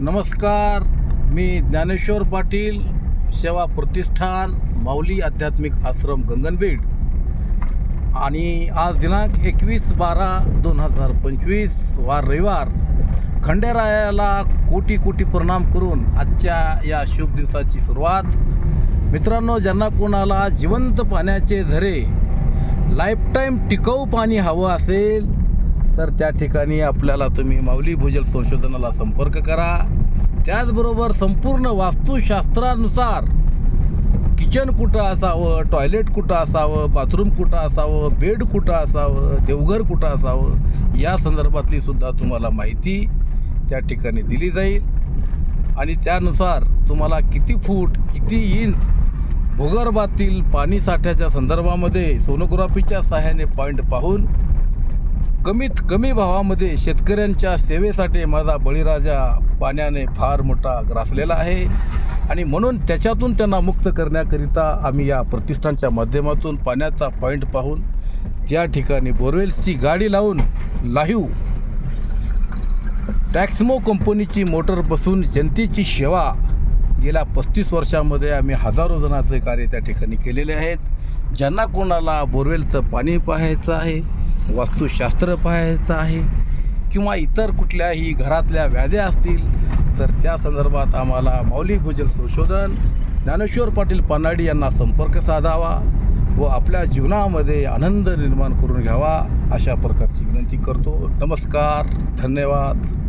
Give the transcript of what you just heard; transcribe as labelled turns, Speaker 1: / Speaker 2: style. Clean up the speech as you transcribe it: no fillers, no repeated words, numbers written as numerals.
Speaker 1: नमस्कार, मी ज्ञानेश्वर पाटील, सेवा प्रतिष्ठान, माऊली आध्यात्मिक आश्रम गंगनबीड. आणि आज दिनांक 21/12/2025 वार रविवार. खंडेरायाला कोटी कोटी प्रणाम करून आजच्या या शुभ दिवसाची सुरुवात. मित्रांनो, ज्यांना कोणाला जिवंत पाण्याचे झरे, लाईफटाईम टिकाऊ पाणी हवं असेल तर त्या ठिकाणी आपल्याला तुम्ही माऊली भूजल संशोधनाला संपर्क करा. त्याचबरोबर संपूर्ण वास्तुशास्त्रानुसार किचन कुठं असावं, टॉयलेट कुठं असावं, बाथरूम कुठं असावं, बेड कुठं असावं, देवघर कुठं असावं या संदर्भातली सुद्धा तुम्हाला माहिती त्या ठिकाणी दिली जाईल. आणि त्यानुसार तुम्हाला किती फूट, किती इंच भूगर्भातील पाणी साठ्याच्या संदर्भामध्ये सोनोग्राफीच्या सहाय्याने पॉईंट पाहून कमीत कमी भावामध्ये शेतकऱ्यांच्या सेवेसाठी माझा बळीराजा पाण्याने फार मोठा ग्रासलेला आहे. आणि म्हणून त्याच्यातून त्यांना मुक्त करण्याकरिता आम्ही या प्रतिष्ठानच्या माध्यमातून पाण्याचा पॉईंट पाहून त्या ठिकाणी बोरवेल्सची गाडी लावून लाईव्ह टॅक्समो कंपनीची मोटर बसून जनतेची सेवा गेल्या 35 वर्षामध्ये आम्ही हजारो जणांचे कार्य त्या ठिकाणी केलेले आहेत. ज्यांना कोणाला बोरवेलचं पाणी पाहायचं आहे, वास्तुशास्त्र पाहायचं आहे किंवा इतर कुठल्याही घरातल्या व्याध्या असतील तर त्या संदर्भात आम्हाला माऊली भूजल संशोधन ज्ञानेश्वर पाटील पानाडी यांना संपर्क साधावा व आपल्या जीवनामध्ये आनंद निर्माण करून घ्यावा अशा प्रकारची विनंती करतो. नमस्कार, धन्यवाद.